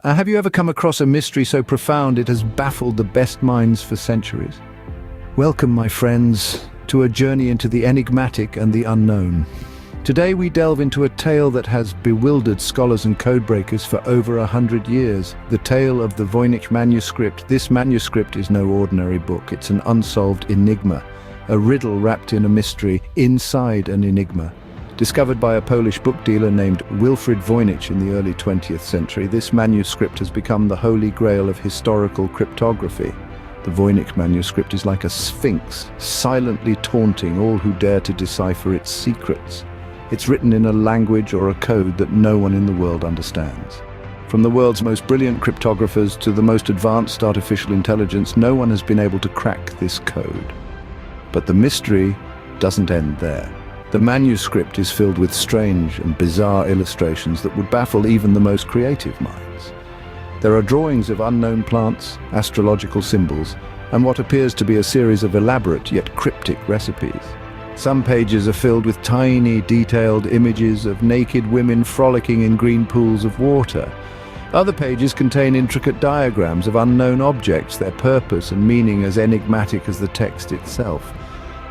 Have you ever come across a mystery so profound it has baffled the best minds for centuries? Welcome, my friends, to a journey into the enigmatic and the unknown. Today we delve into a tale that has bewildered scholars and codebreakers for over 100 years. The tale of the Voynich Manuscript. This manuscript is no ordinary book. It's an unsolved enigma, a riddle wrapped in a mystery inside an enigma. Discovered by a Polish book dealer named Wilfrid Voynich in the early 20th century, this manuscript has become the holy grail of historical cryptography. The Voynich Manuscript is like a sphinx, silently taunting all who dare to decipher its secrets. It's written in a language or a code that no one in the world understands. From the world's most brilliant cryptographers to the most advanced artificial intelligence, no one has been able to crack this code. But the mystery doesn't end there. The manuscript is filled with strange and bizarre illustrations that would baffle even the most creative minds. There are drawings of unknown plants, astrological symbols, and what appears to be a series of elaborate yet cryptic recipes. Some pages are filled with tiny, detailed images of naked women frolicking in green pools of water. Other pages contain intricate diagrams of unknown objects, their purpose and meaning as enigmatic as the text itself.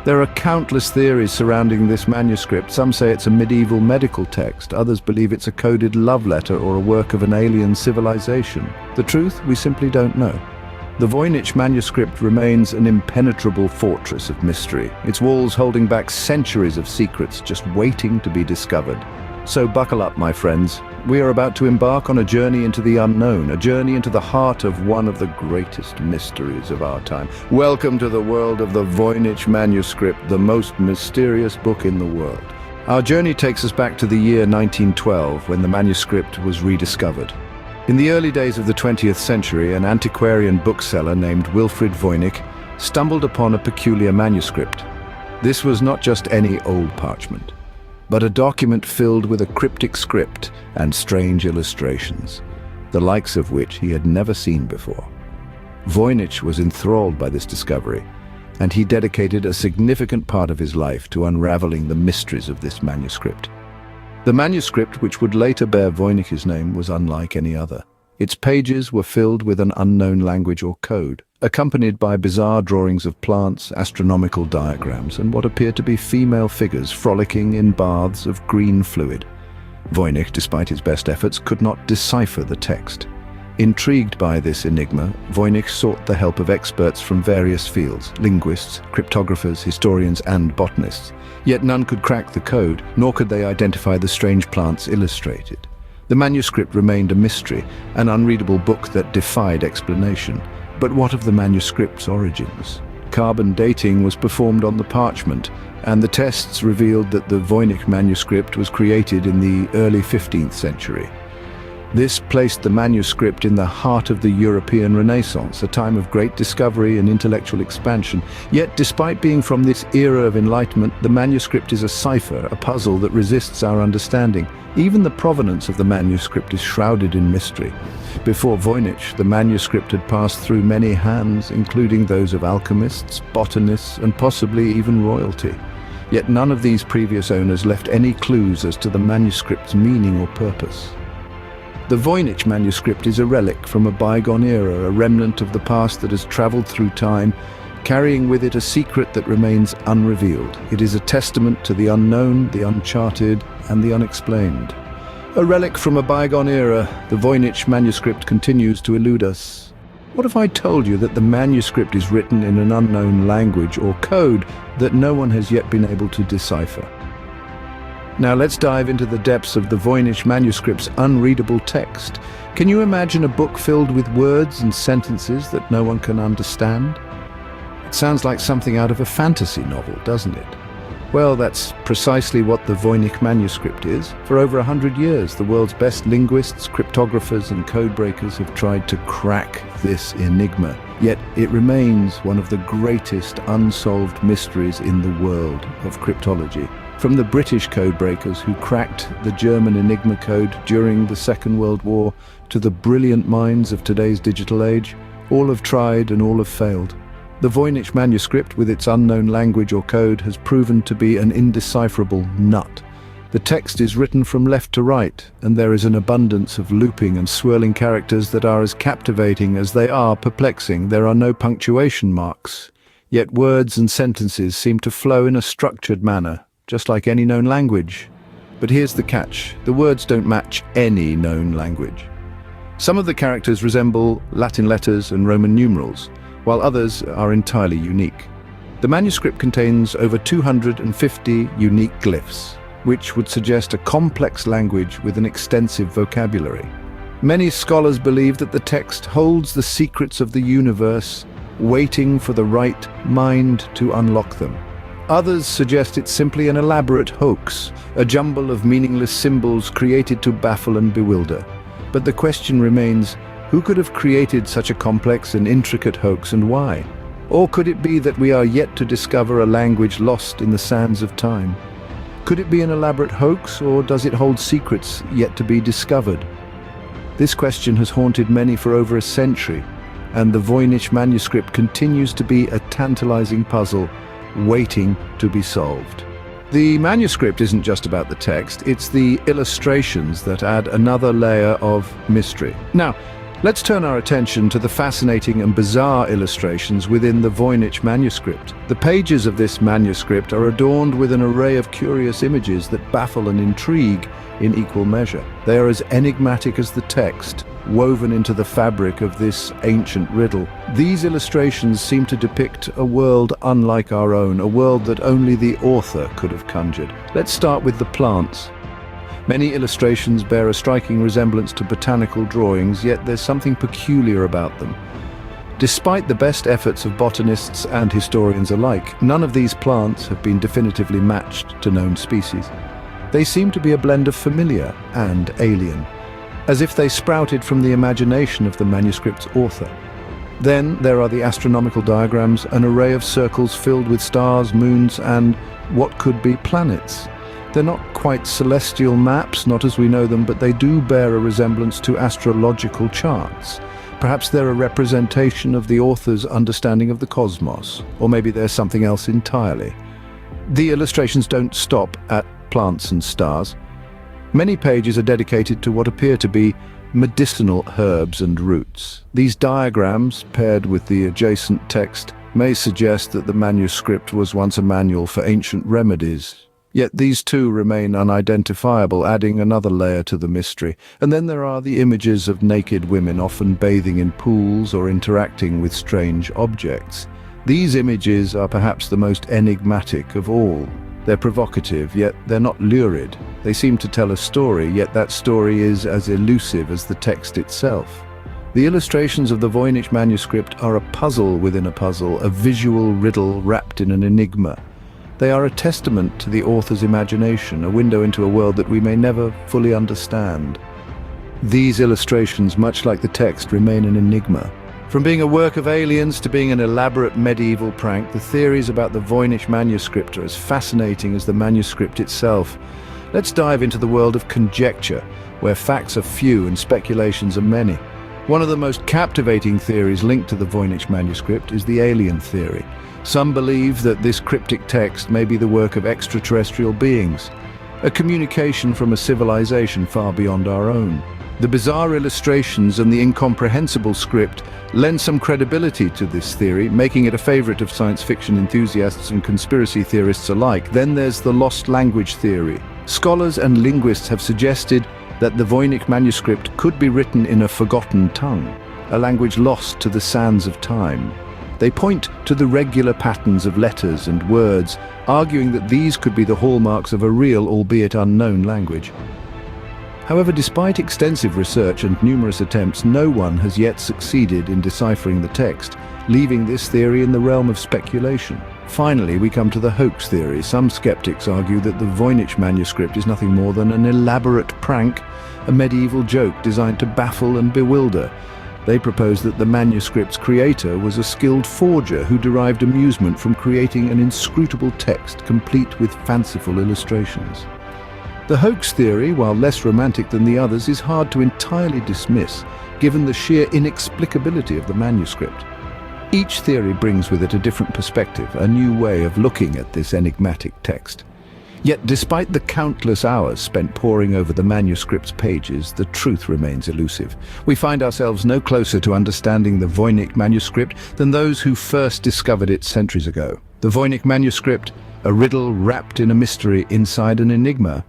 There are countless theories surrounding this manuscript. Some say it's a medieval medical text. Others believe it's a coded love letter or a work of an alien civilization. The truth, we simply don't know. The Voynich Manuscript remains an impenetrable fortress of mystery, its walls holding back centuries of secrets just waiting to be discovered. So buckle up, my friends. We are about to embark on a journey into the unknown, a journey into the heart of one of the greatest mysteries of our time. Welcome to the world of the Voynich Manuscript, the most mysterious book in the world. Our journey takes us back to the year 1912, when the manuscript was rediscovered. In the early days of the 20th century, an antiquarian bookseller named Wilfrid Voynich stumbled upon a peculiar manuscript. This was not just any old parchment, but a document filled with a cryptic script and strange illustrations, the likes of which he had never seen before. Voynich was enthralled by this discovery, and he dedicated a significant part of his life to unraveling the mysteries of this manuscript. The manuscript, which would later bear Voynich's name, was unlike any other. Its pages were filled with an unknown language or code, accompanied by bizarre drawings of plants, astronomical diagrams, and what appeared to be female figures frolicking in baths of green fluid. Voynich, despite his best efforts, could not decipher the text. Intrigued by this enigma, Voynich sought the help of experts from various fields: linguists, cryptographers, historians, and botanists. Yet none could crack the code, nor could they identify the strange plants illustrated. The manuscript remained a mystery, an unreadable book that defied explanation. But what of the manuscript's origins? Carbon dating was performed on the parchment, and the tests revealed that the Voynich manuscript was created in the early 15th century. This placed the manuscript in the heart of the European Renaissance, a time of great discovery and intellectual expansion. Yet, despite being from this era of enlightenment, the manuscript is a cipher, a puzzle that resists our understanding. Even the provenance of the manuscript is shrouded in mystery. Before Voynich, the manuscript had passed through many hands, including those of alchemists, botanists, and possibly even royalty. Yet none of these previous owners left any clues as to the manuscript's meaning or purpose. The Voynich manuscript is a relic from a bygone era, a remnant of the past that has traveled through time, carrying with it a secret that remains unrevealed. It is a testament to the unknown, the uncharted, and the unexplained. A relic from a bygone era, the Voynich manuscript continues to elude us. What if I told you that the manuscript is written in an unknown language or code that no one has yet been able to decipher? Now let's dive into the depths of the Voynich manuscript's unreadable text. Can you imagine a book filled with words and sentences that no one can understand? It sounds like something out of a fantasy novel, doesn't it? Well, that's precisely what the Voynich Manuscript is. For over 100 years, the world's best linguists, cryptographers, and codebreakers have tried to crack this enigma. Yet it remains one of the greatest unsolved mysteries in the world of cryptology. From the British codebreakers who cracked the German Enigma code during the Second World War to the brilliant minds of today's digital age, all have tried and all have failed. The Voynich manuscript, with its unknown language or code, has proven to be an indecipherable nut, The text is written from left to right, and there is an abundance of looping and swirling characters that are as captivating as they are perplexing. There are no punctuation marks, yet words and sentences seem to flow in a structured manner, just like any known language. But here's the catch: the words don't match any known language. Some of the characters resemble Latin letters and Roman numerals, while others are entirely unique. The manuscript contains over 250 unique glyphs, which would suggest a complex language with an extensive vocabulary. Many scholars believe that the text holds the secrets of the universe, waiting for the right mind to unlock them. Others suggest it's simply an elaborate hoax, a jumble of meaningless symbols created to baffle and bewilder. But the question remains, who could have created such a complex and intricate hoax, and why? Or could it be that we are yet to discover a language lost in the sands of time? Could it be an elaborate hoax, or does it hold secrets yet to be discovered? This question has haunted many for over a century, and the Voynich Manuscript continues to be a tantalizing puzzle, waiting to be solved. The manuscript isn't just about the text, it's the illustrations that add another layer of mystery. Now, let's turn our attention to the fascinating and bizarre illustrations within the Voynich Manuscript. The pages of this manuscript are adorned with an array of curious images that baffle and intrigue in equal measure. They are as enigmatic as the text, woven into the fabric of this ancient riddle. These illustrations seem to depict a world unlike our own, a world that only the author could have conjured. Let's start with the plants. Many illustrations bear a striking resemblance to botanical drawings, yet there's something peculiar about them. Despite the best efforts of botanists and historians alike, none of these plants have been definitively matched to known species. They seem to be a blend of familiar and alien, as if they sprouted from the imagination of the manuscript's author. Then there are the astronomical diagrams, an array of circles filled with stars, moons, and what could be planets. They're not quite celestial maps, not as we know them, but they do bear a resemblance to astrological charts. Perhaps they're a representation of the author's understanding of the cosmos, or maybe there's something else entirely. The illustrations don't stop at plants and stars. Many pages are dedicated to what appear to be medicinal herbs and roots. These diagrams, paired with the adjacent text, may suggest that the manuscript was once a manual for ancient remedies. Yet these too remain unidentifiable, adding another layer to the mystery. And then there are the images of naked women, often bathing in pools or interacting with strange objects. These images are perhaps the most enigmatic of all. They're provocative, yet they're not lurid. They seem to tell a story, yet that story is as elusive as the text itself. The illustrations of the Voynich Manuscript are a puzzle within a puzzle, a visual riddle wrapped in an enigma. They are a testament to the author's imagination, a window into a world that we may never fully understand. These illustrations, much like the text, remain an enigma. From being a work of aliens to being an elaborate medieval prank, the theories about the Voynich Manuscript are as fascinating as the manuscript itself. Let's dive into the world of conjecture, where facts are few and speculations are many. One of the most captivating theories linked to the Voynich Manuscript is the alien theory. Some believe that this cryptic text may be the work of extraterrestrial beings, a communication from a civilization far beyond our own. The bizarre illustrations and the incomprehensible script lend some credibility to this theory, making it a favorite of science fiction enthusiasts and conspiracy theorists alike. Then there's the lost language theory. Scholars and linguists have suggested that the Voynich Manuscript could be written in a forgotten tongue, a language lost to the sands of time. They point to the regular patterns of letters and words, arguing that these could be the hallmarks of a real, albeit unknown, language. However, despite extensive research and numerous attempts, no one has yet succeeded in deciphering the text, leaving this theory in the realm of speculation. Finally, we come to the hoax theory. Some skeptics argue that the Voynich Manuscript is nothing more than an elaborate prank, a medieval joke designed to baffle and bewilder. They propose that the manuscript's creator was a skilled forger who derived amusement from creating an inscrutable text complete with fanciful illustrations. The hoax theory, while less romantic than the others, is hard to entirely dismiss, given the sheer inexplicability of the manuscript. Each theory brings with it a different perspective, a new way of looking at this enigmatic text. Yet despite the countless hours spent poring over the manuscript's pages, the truth remains elusive. We find ourselves no closer to understanding the Voynich Manuscript than those who first discovered it centuries ago. The Voynich Manuscript, a riddle wrapped in a mystery inside an enigma.